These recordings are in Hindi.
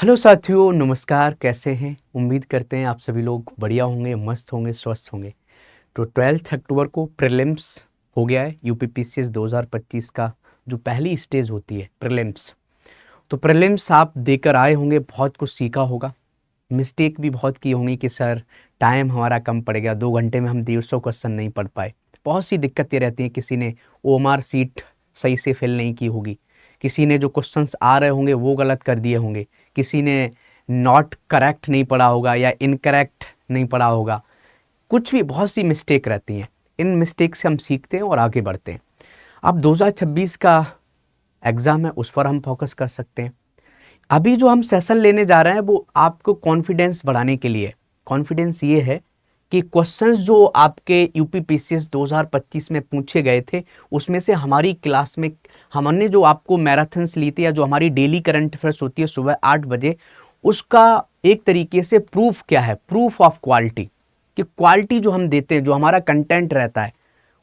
हेलो साथियों, नमस्कार। कैसे हैं? उम्मीद करते हैं आप सभी लोग बढ़िया होंगे, मस्त होंगे, स्वस्थ होंगे। तो 12 अक्टूबर को प्रीलिम्स हो गया है। यूपीपीसीएस 2025 का जो पहली स्टेज होती है प्रीलिम्स। तो प्रीलिम्स आप देकर आए होंगे, बहुत कुछ सीखा होगा, मिस्टेक भी बहुत की होंगी कि सर टाइम हमारा कम पड़ गया, 2 घंटे में हम 150 क्वेश्चन नहीं पढ़ पाए। बहुत सी दिक्कतें रहती हैं। किसी ने ओएमआर सीट सही से फिल नहीं की होगी, किसी ने जो क्वेश्चंस आ रहे होंगे वो गलत कर दिए होंगे, किसी ने नॉट करेक्ट नहीं पढ़ा होगा या इनकरेक्ट नहीं पढ़ा होगा। कुछ भी बहुत सी मिस्टेक रहती हैं। इन मिस्टेक से हम सीखते हैं और आगे बढ़ते हैं। अब 2026 का एग्ज़ाम है, उस पर हम फोकस कर सकते हैं। अभी जो हम सेशन लेने जा रहे हैं वो आपको कॉन्फिडेंस बढ़ाने के लिए। कॉन्फिडेंस ये है कि क्वेश्चंस जो आपके यूपीपीसीएस 2025 में पूछे गए थे उसमें से हमारी क्लास में हमने जो आपको मैराथन्स ली थी या जो हमारी डेली करंट अफेयर्स होती है सुबह 8 बजे, उसका एक तरीके से प्रूफ क्या है, प्रूफ ऑफ क्वालिटी। कि क्वालिटी जो हम देते हैं, जो हमारा कंटेंट रहता है,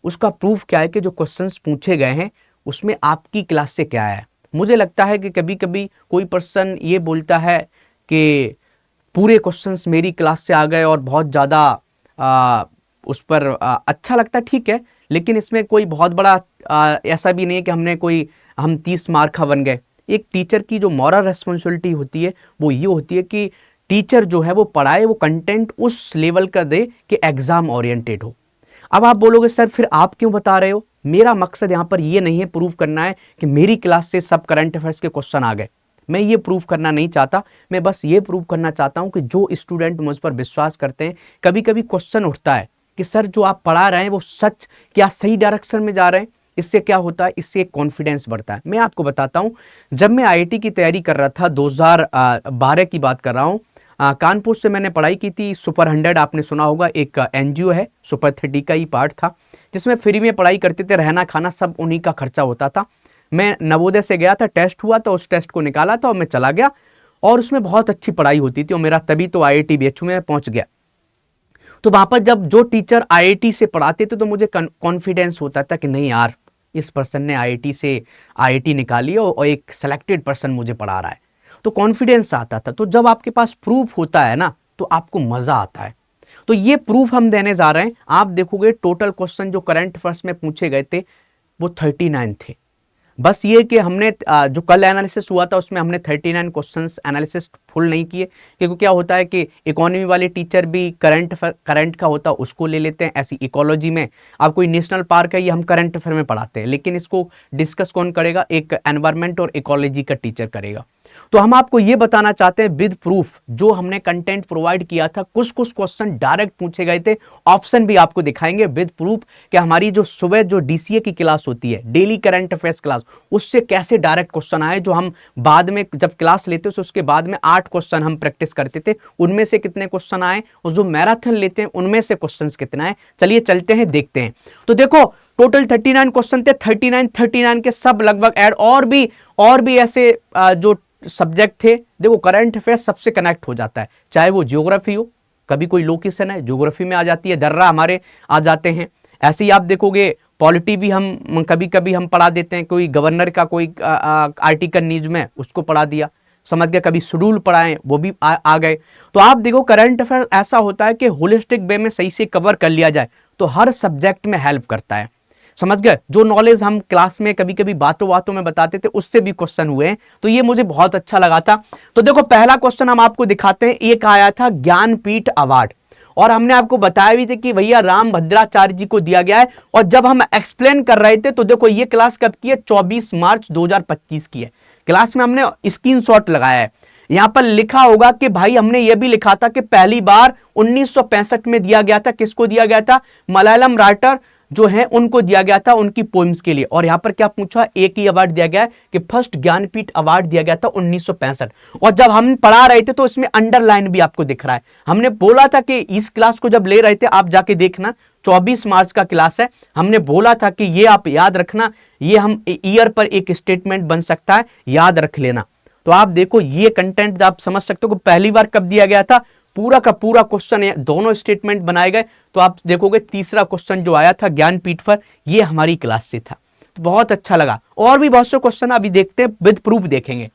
उसका प्रूफ क्या है कि जो क्वेश्चंस पूछे गए हैं उसमें आपकी क्लास से क्या है। मुझे लगता है कि कभी कभी कोई पर्सन ये बोलता है कि पूरे क्वेश्चंस मेरी क्लास से आ गए और बहुत ज़्यादा उस पर अच्छा लगता है, ठीक है, लेकिन इसमें कोई बहुत बड़ा ऐसा भी नहीं है कि हम 30 मार्क का बन गए। एक टीचर की जो मॉरल रेस्पॉन्सिबिलिटी होती है वो ये होती है कि टीचर जो है वो पढ़ाए, वो कंटेंट उस लेवल का दे कि एग्जाम ओरिएंटेड हो। अब आप बोलोगे सर फिर आप क्यों बता रहे हो? मेरा मकसद यहाँ पर ये नहीं है प्रूव करना है कि मेरी क्लास से सब करंट अफेयर्स के क्वेश्चन आ गए। मैं ये प्रूव करना नहीं चाहता। मैं बस ये प्रूव करना चाहता हूँ कि जो स्टूडेंट मुझ पर विश्वास करते हैं, कभी कभी क्वेश्चन उठता है कि सर जो आप पढ़ा रहे हैं वो सच क्या सही डायरेक्शन में जा रहे हैं? इससे क्या होता है, इससे एक कॉन्फिडेंस बढ़ता है। मैं आपको बताता हूँ, जब मैं आईआईटी की तैयारी कर रहा था, 2012 की बात कर रहा हूँ, कानपुर से मैंने पढ़ाई की थी। सुपर 100 आपने सुना होगा, एक एनजीओ है, सुपर 30 का ही पार्ट था, जिसमें फ्री में पढ़ाई करते थे, रहना खाना सब उन्हीं का खर्चा होता था। मैं नवोदय से गया था, टेस्ट हुआ था, उस टेस्ट को निकाला था और मैं चला गया, और उसमें बहुत अच्छी पढ़ाई होती थी और मेरा तभी तो आईआईटी बीएचयू में पहुंच गया। तो वहाँ पर जब जो टीचर आईआईटी से पढ़ाते थे तो मुझे कॉन्फिडेंस होता था कि नहीं यार, इस पर्सन ने आईआईटी से आईआईटी निकाली और एक सेलेक्टेड पर्सन मुझे पढ़ा रहा है, तो कॉन्फिडेंस आता था। तो जब आपके पास प्रूफ होता है ना तो आपको मज़ा आता है। तो ये प्रूफ हम देने जा रहे हैं। आप देखोगे टोटल क्वेश्चन जो करंट अफेयर्स में पूछे गए थे वो 39 थे। बस ये कि हमने जो कल एनालिसिस हुआ था उसमें हमने 39 क्वेश्चंस एनालिसिस फुल नहीं किए, क्योंकि क्या होता है कि इकोनॉमी वाले टीचर भी करंट का होता है उसको ले लेते हैं। ऐसी इकोलॉजी में अब कोई नेशनल पार्क है, ये हम करंट अफेयर में पढ़ाते हैं, लेकिन इसको डिस्कस कौन करेगा? एक एनवायरमेंट और इकोलॉजी का टीचर करेगा। तो हम आपको ये बताना चाहते हैं विद प्रूफ, जो हमने कंटेंट प्रोवाइड किया था, कुछ कुछ क्वेश्चन डायरेक्ट पूछे गए थे, ऑप्शन भी आपको दिखाएंगे विद प्रूफ कि हमारी जो सुबह जो डीसीए की क्लास होती है, डेली करंट अफेयर्स क्लास, उससे कैसे डायरेक्ट क्वेश्चन आए, जो हम बाद में जब क्लास लेते हैं उसके बाद में 8 क्वेश्चन हम प्रैक्टिस करते थे, उनमें से कितने क्वेश्चन आए, और जो मैराथन लेते हैं उनमें से क्वेश्चन कितने आए। चलिए चलते हैं, देखते हैं। तो देखो टोटल 39 क्वेश्चन थे, 39 के सब लगभग ऐड और भी ऐसे जो सब्जेक्ट थे। देखो करंट अफेयर्स सबसे कनेक्ट हो जाता है, चाहे वो ज्योग्राफी हो, कभी कोई लोकेशन है ज्योग्राफी में आ जाती है, दर्रा हमारे आ जाते हैं। ऐसे ही आप देखोगे पॉलिटी भी हम कभी कभी हम पढ़ा देते हैं, कोई गवर्नर का कोई आर्टिकल न्यूज में उसको पढ़ा दिया, समझ गए। कभी शेड्यूल पढ़ाएं वो भी आ गए। तो आप देखो करंट अफेयर ऐसा होता है कि होलिस्टिक वे में सही से कवर कर लिया जाए तो हर सब्जेक्ट में हेल्प करता है, समझ गए। जो नॉलेज हम क्लास में कभी कभी बातों बातों में बताते थे उससे भी क्वेश्चन हुए हैं, तो ये मुझे बहुत अच्छा लगा था। तो देखो पहला क्वेश्चन हम आपको दिखाते हैं। एक आया था ज्ञानपीठ अवार्ड, और हमने आपको बताया भी था कि भैया राम भद्राचार्य जी को दिया गया है। और जब हम एक्सप्लेन कर रहे थे तो देखो ये क्लास कब की है? 24 मार्च 2025 की है। क्लास में हमने स्क्रीनशॉट लगाया है। यहां पर लिखा होगा कि भाई हमने यह भी लिखा था कि पहली बार 1965 में दिया गया था। किसको दिया गया था? मलयालम राइटर जो है उनको दिया गया था, उनकी पोइम्स के लिए। और यहां पर क्या पूछा? एक ही अवार्ड दिया गया है कि फर्स्ट ज्ञानपीठ अवार्ड दिया गया था 1965। और जब हम पढ़ा रहे थे तो इसमें अंडरलाइन भी आपको दिख रहा है। हमने बोला था कि इस क्लास को जब ले रहे थे, आप जाके देखना, 24 मार्च का क्लास है। हमने बोला था कि ये आप याद रखना, ये हम ईयर पर एक स्टेटमेंट बन सकता है, याद रख लेना। तो आप देखो ये कंटेंट आप समझ सकते हो कि पहली बार कब दिया गया था। पूरा का पूरा क्वेश्चन है, दोनों स्टेटमेंट बनाए गए। तो आप देखोगे तीसरा क्वेश्चन जो आया था ज्ञानपीठ पर, ये हमारी क्लास से था। तो बहुत अच्छा लगा। और भी बहुत से क्वेश्चन अभी देखते हैं, विद प्रूफ देखेंगे।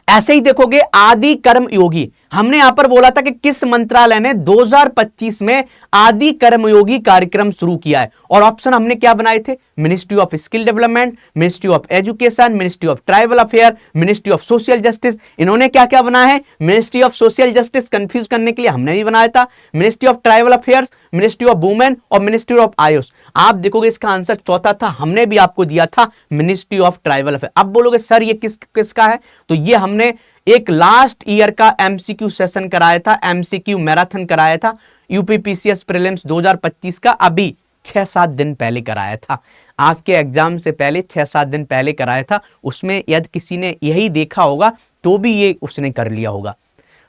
ऐसे ही देखोगे आदि कर्म योगी, हमने यहां पर बोला था कि किस मंत्रालय ने 2025 में आदि कर्मयोगी कार्यक्रम शुरू किया है, और ऑप्शन हमने क्या बनाए थे, ministry of skill development, ministry of education, ministry of tribal affair, ministry of social justice. इन्होंने क्या क्या बनाया है, ministry of social justice confuse करने के लिए हमने भी बनाया था, ministry of tribal affairs, ministry of women और मिनिस्ट्री ऑफ आयुष। आप देखोगे इसका आंसर चौथा था, हमने भी आपको दिया था मिनिस्ट्री ऑफ ट्राइबल अफेयर। अब बोलोगे सर ये किसका है, तो ये हमने एक लास्ट ईयर का एमसीक्यू सेशन कराया था, एमसीक्यू मैराथन कराया था यूपीपीसीएस प्रीलिम्स 2025 का, अभी 6-7 दिन पहले कराया था, आपके एग्जाम से पहले 6-7 दिन पहले कराया था। उसमें यदि किसी ने यही देखा होगा तो भी ये उसने कर लिया होगा।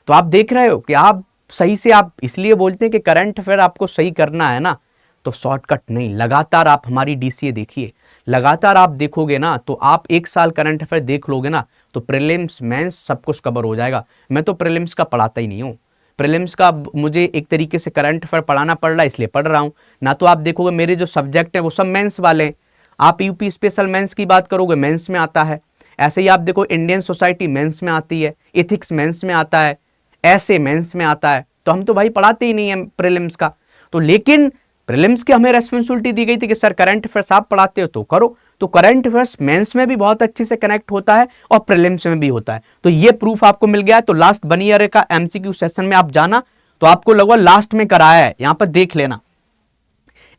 तो आप देख रहे हो कि आप सही से, आप इसलिए बोलते हैं कि करंट अफेयर आपको सही करना है ना, तो शॉर्टकट नहीं, लगातार आप हमारी डीसीए देखिए, लगातार आप देखोगे ना, तो आप एक साल करंट अफेयर देख लोगे ना, तो प्रीलिम्स मेंस सब कुछ कवर हो जाएगा। मैं तो प्रीलिम्स का पढ़ाता ही नहीं हूँ, प्रीलिम्स का मुझे एक तरीके से करंट अफेयर पढ़ाना पड़ रहा है इसलिए पढ़ रहा हूँ ना। तो आप देखोगे मेरे जो सब्जेक्ट हैं वो सब मेंस वाले हैं। आप यूपी स्पेशल मेंस की बात करोगे, मेंस में आता है। ऐसे ही आप देखो इंडियन सोसाइटी मेंस में आती है, एथिक्स मेंस में आता है, ऐसे मेंस में आता है। तो हम तो भाई पढ़ाते ही नहीं है प्रीलिम्स का। तो लेकिन प्रीलिम्स की हमें रेस्पॉन्सिबिलिटी दी गई थी कि सर करंट अफेयर्स आप पढ़ाते हो तो करो। तो करंट अफेयर्स मेंस में भी बहुत अच्छे से कनेक्ट होता है और प्रीलिम्स में भी होता है। तो ये प्रूफ आपको मिल गया। तो लास्ट 1 ईयर का एमसीक्यू सेशन में आप जाना, तो आपको लगा लास्ट में कराया है, यहां पर देख लेना।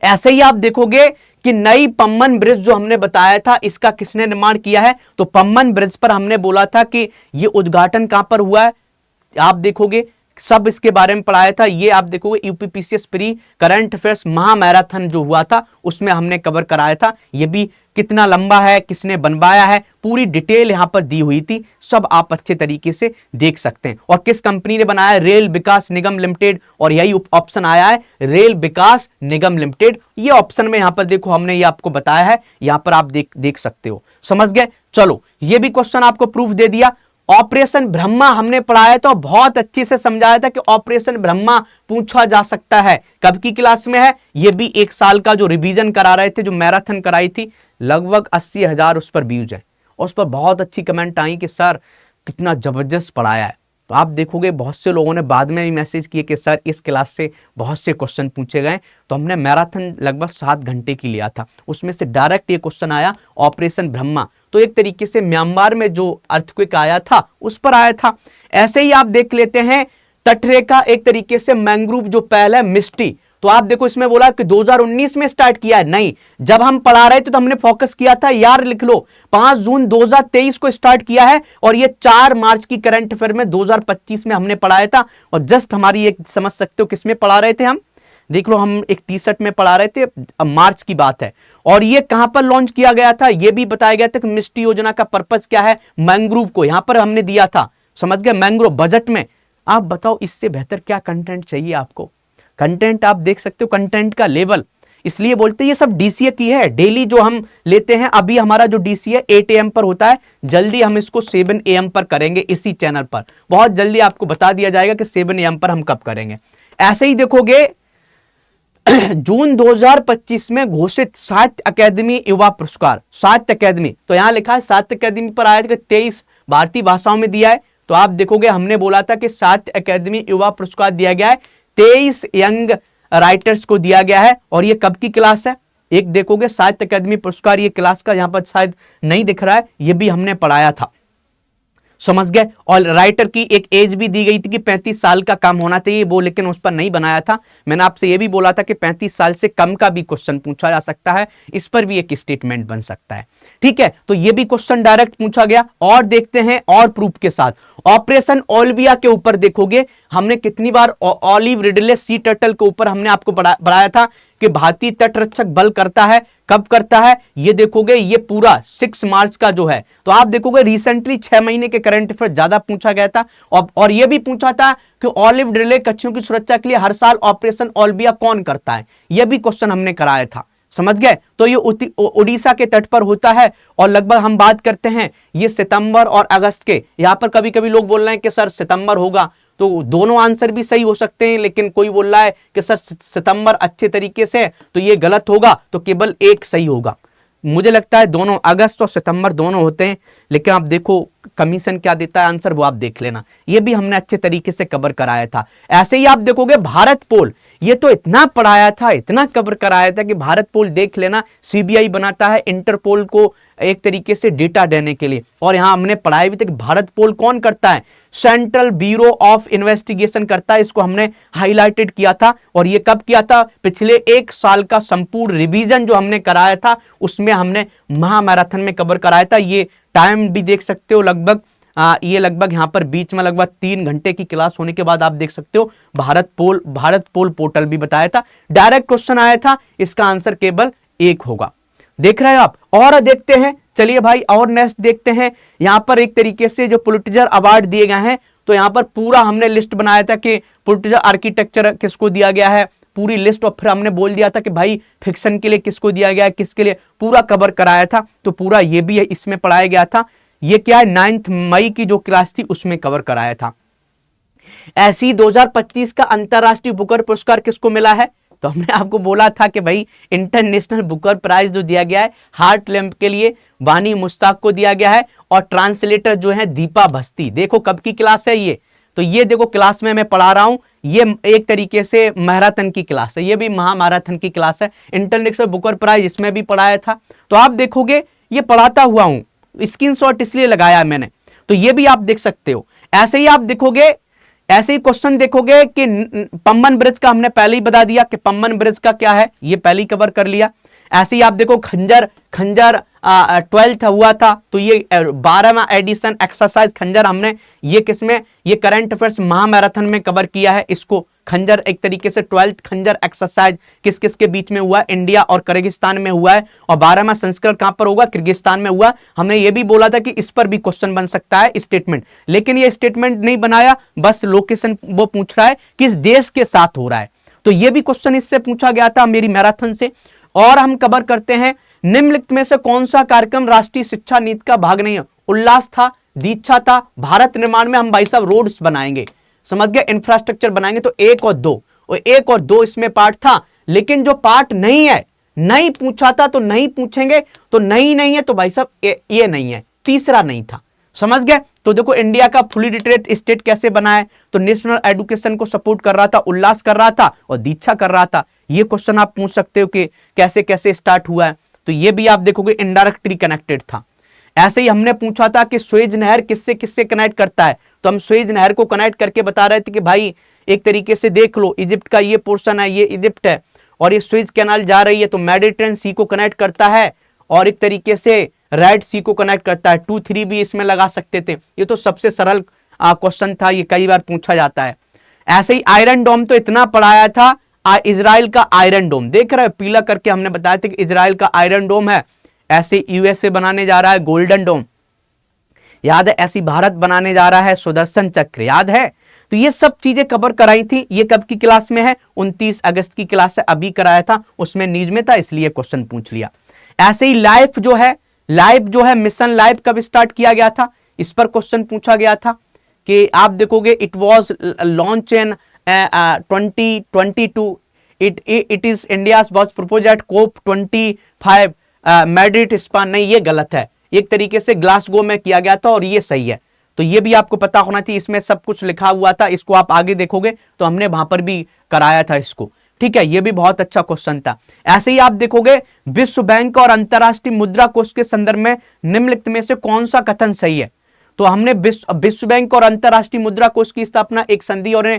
ऐसे ही आप देखोगे कि नई पम्बन ब्रिज जो हमने बताया था, इसका किसने निर्माण किया है, तो पम्बन ब्रिज पर हमने बोला था कि ये उद्घाटन कहां पर हुआ है, आप देखोगे सब इसके बारे में पढ़ाया था। ये आप देखोगे यूपीपीसीएस प्री करंट अफेयर्स महामैराथन जो हुआ था उसमें हमने कवर कराया था। ये भी कितना लंबा है, किसने बनवाया है, पूरी डिटेल यहां पर दी हुई थी, सब आप अच्छे तरीके से देख सकते हैं। और किस कंपनी ने बनाया, रेल विकास निगम लिमिटेड, और यही ऑप्शन आया है रेल विकास निगम लिमिटेड। ये ऑप्शन में यहां पर देखो हमने ये आपको बताया है, यहां पर आप देख सकते हो। समझ गए, चलो ये भी क्वेश्चन आपको प्रूफ दे दिया। ऑपरेशन ब्रह्मा हमने पढ़ाया तो बहुत अच्छे से समझाया था कि ऑपरेशन ब्रह्मा पूछा जा सकता है, कब की क्लास में है, ये भी 1 साल का जो रिवीजन करा रहे थे, जो मैराथन कराई थी, लगभग 80,000 उस पर व्यूज है, और उस पर बहुत अच्छी कमेंट आई कि सर कितना जबरदस्त पढ़ाया है। तो आप देखोगे बहुत से लोगों ने बाद में भी मैसेज किए कि सर इस क्लास से बहुत से क्वेश्चन पूछे गए। तो हमने मैराथन लगभग 7 घंटे की लिया था, उसमें से डायरेक्ट ये क्वेश्चन आया ऑपरेशन ब्रह्मा। तो एक तरीके से म्यांमार में जो अर्थक्वेक आया था उस पर आया था। ऐसे ही आप देख लेते हैं तटरेखा, एक तरीके से मैंग्रोव जो पहले है मिस्टी। तो आप देखो इसमें बोला कि 2019 में स्टार्ट किया है, नहीं, जब हम पढ़ा रहे थे तो हमने फोकस किया था, यार लिख लो 5 जून 2023 को स्टार्ट किया है, और ये 4 मार्च की करंट अफेयर में 2025 में हमने पढ़ाया था। और जस्ट हमारी एक समझ सकते हो किसमें पढ़ा रहे थे हम, देख लो हम एक टी शर्ट में पढ़ा रहे थे, अब मार्च की बात है। और ये कहां पर लॉन्च किया गया था, ये भी बताया गया था कि मिस्टी योजना का पर्पस क्या है, मैंग्रोव को यहां पर हमने दिया था। समझ गए, मैंग्रोव बजट में। आप बताओ इससे बेहतर क्या कंटेंट चाहिए आपको। कंटेंट आप देख सकते हो, कंटेंट का लेवल, इसलिए बोलते हैं ये सब डीसीए की है, डेली जो हम लेते हैं। अभी हमारा जो डीसीए 8 AM पर होता है, जल्दी हम इसको 7 AM पर करेंगे इसी चैनल पर। बहुत जल्दी आपको बता दिया जाएगा कि 7 AM पर हम कब करेंगे। ऐसे ही देखोगे जून 2025 में घोषित साहित्य अकादमी युवा पुरस्कार, साहित्य अकादमी, तो यहां लिखा है साहित्य अकादमी पर आया था कि 23 भारतीय भाषाओं में दिया है। तो आप देखोगे हमने बोला था कि साहित्य अकादमी युवा पुरस्कार दिया गया है 23 यंग राइटर्स को दिया गया है। और ये कब की क्लास है, एक देखोगे साहित्य अकादमी पुरस्कार, ये क्लास का यहां पर शायद नहीं दिख रहा है, ये भी हमने पढ़ाया था। समझ गए। और राइटर की एक एज भी दी गई थी कि 35 साल का कम होना चाहिए वो, लेकिन उस पर नहीं बनाया था। मैंने आपसे ये भी बोला था कि 35 साल से कम का भी क्वेश्चन पूछा जा सकता है, इस पर भी एक स्टेटमेंट बन सकता है। ठीक है, तो ये भी क्वेश्चन डायरेक्ट पूछा गया। और देखते हैं और प्रूफ के साथ, ऑपरेशन ओलिविया के ऊपर देखोगे हमने कितनी बार ऑलिव रिडले सी टर्टल के ऊपर हमने आपको बढ़ाया था कि भारतीय तटरक्षक बल करता है, कब करता है, ये देखोगे ये पूरा 6 मार्च का जो है। तो आप देखोगे रिसेंटली 6 महीने के करंट अफेयर ज्यादा पूछा गया था। और ये भी पूछा था कि ऑलिव रिडले कच्छियों की सुरक्षा के लिए हर साल ऑपरेशन ओलिविया कौन करता है, यह भी क्वेश्चन हमने कराया था। समझ गए। तो ये उड़ीसा के तट पर होता है, और लगभग हम बात करते हैं ये सितंबर और अगस्त के। यहां पर कभी कभी लोग बोल रहे हैं कि सर सितंबर होगा, तो दोनों आंसर भी सही हो सकते हैं, लेकिन कोई बोल रहा है कि सर सितंबर अच्छे तरीके से, तो ये गलत होगा, तो केवल एक सही होगा। मुझे लगता है दोनों अगस्त और सितंबर दोनों होते हैं, लेकिन आप देखो कमीशन क्या देता है आंसर, वो आप देख लेना। ये भी हमने अच्छे तरीके से कवर कराया था। ऐसे ही आप देखोगे भारत पोल, ये तो इतना पढ़ाया था, इतना कवर कराया था कि भारत पोल देख लेना। सीबीआई बनाता है इंटरपोल को एक तरीके से डेटा देने के लिए, और यहां हमने पढ़ाया भी था कि भारत पोल कौन करता है, सेंट्रल ब्यूरो ऑफ इन्वेस्टिगेशन करता है। इसको हमने हाईलाइटेड किया था, और ये कब किया था, पिछले 1 साल का संपूर्ण रिवीजन जो हमने कराया था उसमें हमने महामैराथन में कवर कराया था। ये टाइम भी देख सकते हो, लगभग ये लगभग यहाँ पर बीच में लगभग 3 घंटे की क्लास होने के बाद आप देख सकते हो भारत पोल पोर्टल भी बताया था। डायरेक्ट क्वेश्चन आया था, इसका आंसर केवल 1 होगा। देख रहे हैं आप, और देखते हैं, चलिए भाई और नेक्स्ट देखते हैं। यहां पर एक तरीके से जो पुलिट्जर अवार्ड दिए गए हैं, तो यहां पर पूरा हमने लिस्ट बनाया था कि पुलिट्जर आर्किटेक्चर किसको दिया गया है, पूरी लिस्ट, और फिर हमने बोल दिया था कि भाई फिक्शन के लिए किसको दिया गया है, किसके लिए, पूरा कवर कराया था। तो पूरा ये भी इसमें पढ़ाया गया था। ये क्या है, 9 मई की जो क्लास थी उसमें कवर कराया था। ऐसे ही 2025 का अंतरराष्ट्रीय बुकर पुरस्कार किसको मिला है, तो हमने आपको बोला था कि भाई इंटरनेशनल बुकर प्राइज जो दिया गया है हार्ट लैम्प के लिए वानी मुश्ताक को दिया गया है, और ट्रांसलेटर जो है दीपा भस्ती। देखो कब की क्लास है ये, तो ये देखो क्लास में मैं पढ़ा रहा हूं, ये एक तरीके से मैराथन की क्लास है, ये भी महामैराथन की क्लास है। इंटरनेशनल बुकर प्राइज इसमें भी पढ़ाया था। तो आप देखोगे ये पढ़ाता हुआ हूं, स्क्रीनशॉट इसलिए लगाया मैंने, तो ये भी आप देख सकते हो। ऐसे ही आप देखोगे, ऐसे ही क्वेश्चन देखोगे कि पंबन ब्रिज का हमने पहले ही बता दिया कि पंबन ब्रिज का क्या है, ये पहले ही कवर कर लिया। ऐसे ही आप देखो खंजर 12th हुआ था, तो ये 12वां एडिशन एक्सरसाइज खंजर हमने ये किसमें, ये करंट अफेयर्स महामैराथन में कवर किया है। इसको खंजर एक तरीके से 12th खंजर एक्सरसाइज किस किस के बीच में हुआ है, इंडिया और किर्गिस्तान में हुआ है, और 12वां संस्करण कहां पर होगा, किर्गिस्तान में हुआ। हमने ये भी बोला था कि इस पर भी क्वेश्चन बन सकता है स्टेटमेंट, लेकिन ये स्टेटमेंट नहीं बनाया, बस लोकेशन वो पूछ रहा है किस देश के साथ हो रहा है। तो ये भी क्वेश्चन इससे पूछा गया था मेरी मैराथन से। और हम कवर करते हैं, निम्नलिखित में से कौन सा कार्यक्रम राष्ट्रीय शिक्षा नीति का भाग नहीं है, उल्लास था, दीक्षा था, भारत निर्माण में हम भाई साहब रोड्स बनाएंगे, समझ गए, इंफ्रास्ट्रक्चर बनाएंगे। तो 1 और 2 इसमें पार्ट था, लेकिन जो पार्ट नहीं है, नहीं पूछा था तो नहीं पूछेंगे, तो नहीं है तो भाई साहब ये नहीं है, तीसरा नहीं था, समझ गए। तो देखो इंडिया का फुली लिटरेट स्टेट कैसे बना है, तो नेशनल एजुकेशन को सपोर्ट कर रहा था, उल्लास कर रहा था और दीक्षा कर रहा था। ये क्वेश्चन आप पूछ सकते हो कि कैसे कैसे स्टार्ट हुआ है, तो ये भी आप देखोगे इनडायरेक्टली कनेक्टेड था। ऐसे ही हमने पूछा था कि स्वेज नहर किससे किससे कनेक्ट करता है, तो हम स्वेज नहर को कनेक्ट करके बता रहे थे कि भाई एक तरीके से देख लो, इजिप्ट का ये पोर्शन है, ये इजिप्ट है, और ये स्वेज कैनाल जा रही है तो मेडिटेरेनियन सी को कनेक्ट करता है, और एक तरीके से रेड सी को कनेक्ट करता है। 2, 3 भी इसमें लगा सकते थे। ये तो सबसे सरल क्वेश्चन था, ये कई बार पूछा जाता है। ऐसे ही आयरन डोम तो इतना पढ़ाया था, इजराइल का आयरन डोम देख रहे हो, पीला करके हमने बताया था कि इजराइल का आयरन डोम है। ऐसे यूएसए बनाने जा रहा है गोल्डन डोम, याद है। ऐसी भारत बनाने जा रहा है सुदर्शन चक्र, याद है। तो ये सब चीजें कवर कराई थी। ये कब की क्लास में है, 29 अगस्त की क्लास से अभी कराया था, उसमें न्यूज में था इसलिए क्वेश्चन पूछ लिया। ऐसे ही लाइफ जो है मिशन लाइफ कब स्टार्ट किया गया था, इस पर क्वेश्चन पूछा गया था कि आप देखोगे it was launch in 2022, it is India was propose at COP 25 Madrid Spain. नहीं, ये गलत है, एक तरीके से ग्लासगो में किया गया था और ये सही है। तो ये भी आपको पता होना चाहिए, इसमें सब कुछ लिखा हुआ था, इसको आप आगे देखोगे तो हमने वहां पर भी कराया था इसको, ठीक है। ये भी बहुत अच्छा क्वेश्चन था। ऐसे ही आप देखोगे विश्व बैंक और अंतरराष्ट्रीय मुद्रा कोष के संदर्भ में निम्नलिखित में से कौन सा कथन सही है, तो हमने विश्व बैंक और अंतरराष्ट्रीय मुद्रा कोष की स्थापना एक संधि और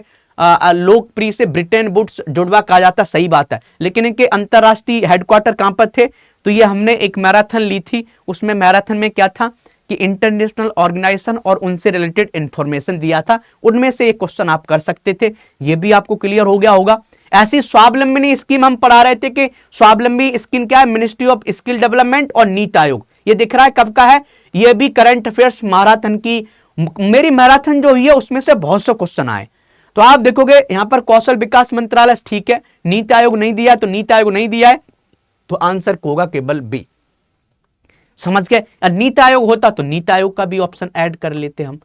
लोकप्रिय से ब्रिटेन वुड्स जुड़वा कहा जाता, सही बात है। लेकिन इनके अंतरराष्ट्रीय हेडक्वार्टर कहां पर थे, तो ये हमने एक मैराथन ली थी, उसमें मैराथन में क्या था कि इंटरनेशनल ऑर्गेनाइजेशन और उनसे रिलेटेड इंफॉर्मेशन दिया था, उनमें से एक क्वेश्चन आप कर सकते थे। ये भी आपको क्लियर हो गया होगा। ऐसी स्वावलंबनी स्कीम हम पढ़ा रहे थे कि स्वावलंबी स्कीम क्या है, मिनिस्ट्री ऑफ स्किल डेवलपमेंट और नीति आयोग। ये दिख रहा है कब का है, ये भी करंट अफेयर्स मैराथन की, मेरी मैराथन जो हुई है उसमें से बहुत से क्वेश्चन आए। तो आप देखोगे यहां पर कौशल विकास मंत्रालय, ठीक है, नीति आयोग नहीं दिया तो नीति आयोग नहीं दिया है, तो आंसर होगा केवल बी, समझ गए। नीति आयोग होता तो नीति आयोग का भी ऑप्शन ऐड कर लेते हम।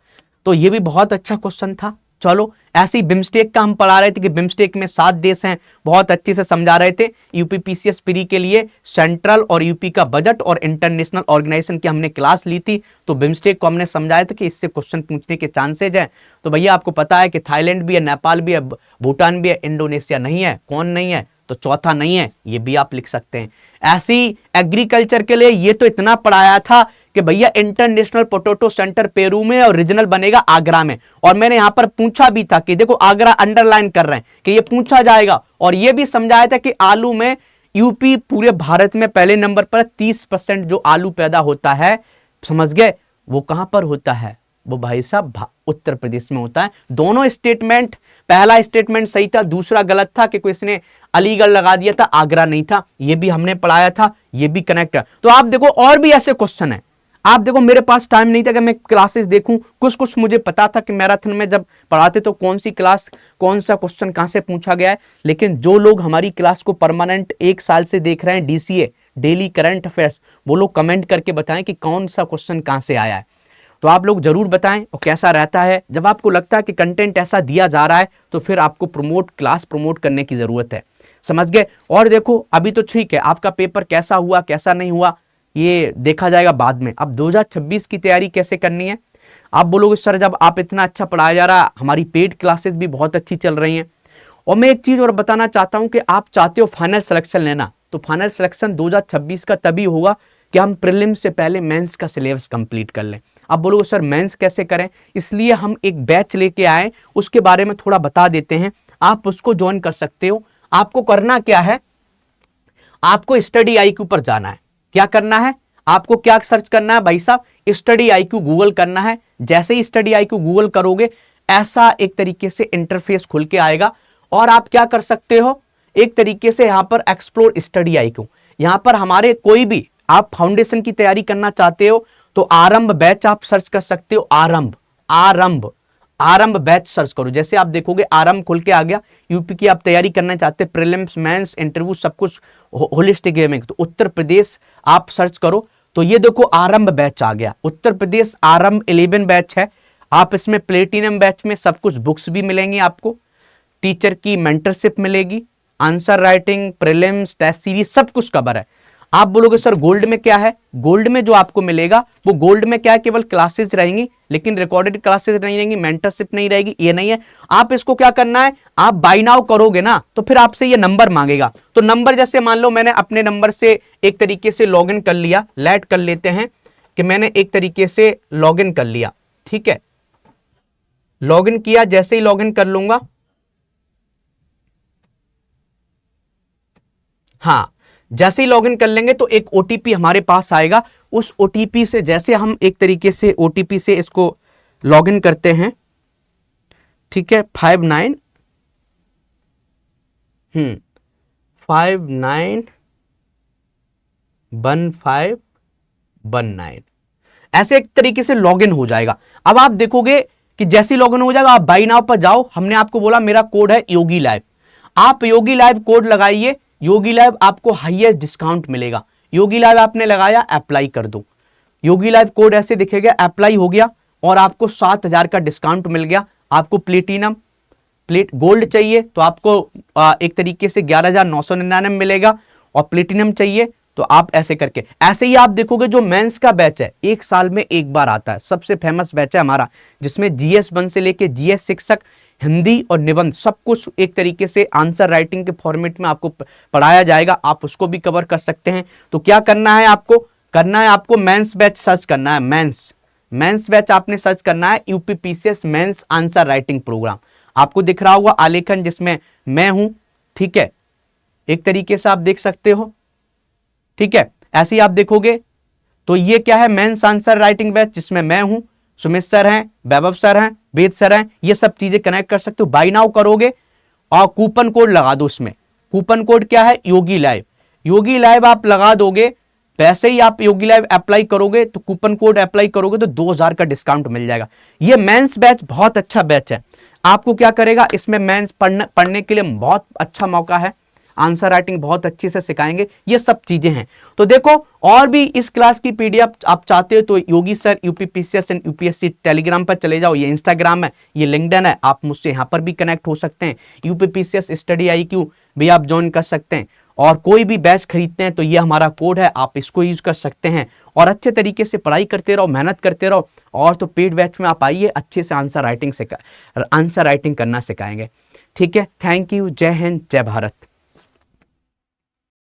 तो ये भी बहुत अच्छा क्वेश्चन था। चलो ऐसे ही बिम्स्टेक का हम पढ़ा रहे थे कि बिम्स्टेक में 7 देश हैं, बहुत अच्छे से समझा रहे थे। यूपीपीसीएस प्री के लिए सेंट्रल और यूपी का बजट और इंटरनेशनल ऑर्गेनाइजेशन की हमने क्लास ली थी, तो बिम्स्टेक को हमने समझाया था कि इससे क्वेश्चन पूछने के चांसेज हैं। तो भैया आपको पता है कि थाईलैंड भी है, नेपाल भी है, भूटान भी है, इंडोनेशिया नहीं है। कौन नहीं है? तो चौथा नहीं है, ये भी आप लिख सकते हैं। ऐसी एग्रीकल्चर के लिए ये तो इतना पढ़ाया था कि भैया इंटरनेशनल पोटैटो सेंटर पेरू में और रीजनल बनेगा आगरा में। और मैंने यहां पर पूछा भी था कि देखो आगरा अंडरलाइन कर रहे हैं कि ये पूछा जाएगा, और ये भी समझाया था कि आलू में यूपी पूरे भारत में पहले नंबर पर 30% जो आलू पैदा होता है, समझ गए, वो कहां पर होता है? वो भाई साहब उत्तर प्रदेश में होता है। दोनों स्टेटमेंट, पहला स्टेटमेंट सही था, दूसरा गलत था कि किसी ने अलीगढ़ लगा दिया था, आगरा नहीं था। ये भी हमने पढ़ाया था, ये भी कनेक्ट है। तो आप देखो और भी ऐसे क्वेश्चन है। आप देखो मेरे पास टाइम नहीं था कि मैं क्लासेस देखूं, कुछ कुछ मुझे पता था कि मैराथन में जब पढ़ाते तो कौन सी क्लास कौन सा क्वेश्चन कहां से पूछा गया है। लेकिन जो लोग हमारी क्लास को परमानेंट 1 साल से देख रहे हैं, डीसीए डेली करंट अफेयर्स, वो लोग कमेंट करके बताएं कि कौन सा क्वेश्चन कहां से आया है। तो आप लोग जरूर बताएं और कैसा रहता है। जब आपको लगता है कि कंटेंट ऐसा दिया जा रहा है तो फिर आपको क्लास प्रमोट करने की जरूरत है, समझ गए। और देखो अभी तो ठीक है, आपका पेपर कैसा हुआ कैसा नहीं हुआ ये देखा जाएगा बाद में। अब 2026 की तैयारी कैसे करनी है? आप बोलोगे सर जब आप इतना अच्छा पढ़ाया जा रहा है, हमारी पेड क्लासेस भी बहुत अच्छी चल रही हैं। और मैं एक चीज और बताना चाहता हूं कि आप चाहते हो फाइनल सिलेक्शन लेना, तो फाइनल सिलेक्शन 2026 का तभी होगा कि हम प्रीलिम्स से पहले मेंस का सिलेबस कंप्लीट कर लें। अब बोलो सर मेंस कैसे करें? इसलिए हम एक बैच लेके आए, उसके बारे में थोड़ा बता देते हैं, आप उसको ज्वाइन कर सकते हो। आपको करना क्या है, आपको स्टडी आईक्यू पर जाना है। क्या करना है आपको? क्या सर्च करना है भाई साहब? स्टडी आईक्यू गूगल करना है। जैसे ही स्टडी आईक्यू गूगल करोगे, ऐसा एक तरीके से इंटरफेस खुल के आएगा और आप क्या कर सकते हो, एक तरीके से यहां पर एक्सप्लोर स्टडी आईक्यू, यहां पर हमारे कोई भी आप फाउंडेशन की तैयारी करना चाहते हो तो आरंभ बैच आप सर्च कर सकते हो। आरंभ बैच सर्च करो। जैसे आप देखोगे आरंभ खुल के आ गया। यूपी की आप तैयारी करना चाहते हैं, प्रीलिम्स मेंस इंटरव्यू सब कुछ होलिस्टिक गेमिंग, तो उत्तर प्रदेश आप सर्च करो तो ये देखो आरंभ बैच आ गया। उत्तर प्रदेश आरंभ 11 बैच है। आप इसमें प्लेटिनम बैच में सब कुछ बुक्स भी मिलेंगी, आपको टीचर की मेंटरशिप मिलेगी, answer writing, prelims, test series सब कुछ कवर है। आप बोलोगे सर गोल्ड में क्या है? गोल्ड में जो आपको मिलेगा वो गोल्ड में क्या है, केवल क्लासेस रहेंगी, लेकिन रिकॉर्डेड क्लासेस नहीं रहेंगी, मेंटरशिप नहीं रहेगी, ये नहीं है। आप इसको क्या करना है, आप बाय नाउ करोगे ना तो फिर आपसे ये नंबर मांगेगा। तो नंबर जैसे मान लो मैंने अपने नंबर से एक तरीके से लॉग इन कर लिया, लेट कर लेते हैं कि मैंने एक तरीके से लॉग इन कर लिया, ठीक है, लॉग इन किया। जैसे ही लॉग इन कर लूंगा, हाँ, जैसे ही लॉगिन कर लेंगे तो एक ओटीपी हमारे पास आएगा। उस ओटीपी से जैसे हम एक तरीके से ओटीपी से इसको लॉगिन करते हैं, ठीक है, 591519 ऐसे एक तरीके से लॉगिन हो जाएगा। अब आप देखोगे कि जैसे ही लॉगिन हो जाएगा आप बाय नाउ पर जाओ। हमने आपको बोला मेरा कोड है योगी लाइव, आप योगी लाइव कोड लगाइए। योगी लाइव आपको हाईएस्ट डिस्काउंट मिलेगा। योगी लाइव आपने लगाया, अप्लाई कर दो। योगी लाइव कोड ऐसे दिखेगा, अप्लाई हो गया और आपको 7000 का डिस्काउंट मिल गया। आपको गोल्ड चाहिए तो आपको एक तरीके से 11999 मिलेगा, और प्लेटिनम चाहिए तो आप ऐसे करके, ऐसे ही आप देखोगे जो मेंस का बैच है 1 साल में एक बार आता है, सबसे फेमस बैच है हमारा, जिसमें GS 1 से लेके GS शिक्षक, हिंदी और निबंध सब कुछ एक तरीके से आंसर राइटिंग के फॉर्मेट में आपको पढ़ाया जाएगा। आप उसको भी कवर कर सकते हैं। तो क्या करना है आपको मेंस बैच सर्च करना है। मेंस बैच आपने सर्च करना है, UPPCS mains answer writing programme. आपको दिख रहा होगा आलेखन जिसमें मैं हूं, ठीक है, एक तरीके से आप देख सकते हो, ठीक है। ऐसे ही आप देखोगे तो ये क्या है, मेंस आंसर राइटिंग बैच, जिसमें मैं हूं, सुमित सर हैं, वैभव सर हैं, वेद सर हैं, ये सब चीजें कनेक्ट कर सकते हो। बाय नाउ करोगे और कूपन कोड लगा दो। उसमें कूपन कोड क्या है, योगी लाइव। योगी लाइव आप लगा दोगे, वैसे ही आप योगी लाइव अप्लाई करोगे तो कूपन कोड अप्लाई करोगे तो 2000 का डिस्काउंट मिल जाएगा। ये मेंस बैच बहुत अच्छा बैच है। आपको क्या करेगा, इसमें मेंस पढ़ने के लिए बहुत अच्छा मौका है। आंसर राइटिंग बहुत अच्छे से सिखाएंगे, ये सब चीजें हैं। तो देखो, और भी इस क्लास की पीडीएफ आप चाहते हो तो Yogi sir UPPCS and UPSC Telegram पर चले जाओ, ये इंस्टाग्राम है, ये लिंक्डइन है, आप मुझसे यहाँ पर भी कनेक्ट हो सकते हैं। यूपीपीसीएस स्टडी IQ भी आप ज्वाइन कर सकते हैं, और कोई भी बैच खरीदते हैं तो ये हमारा कोड है, आप इसको यूज कर सकते हैं। और अच्छे तरीके से पढ़ाई करते रहो, मेहनत करते रहो, और तो पेड बैच में आप आइए, अच्छे से आंसर राइटिंग करना सिखाएंगे। ठीक है, थैंक यू, जय हिंद, जय भारत।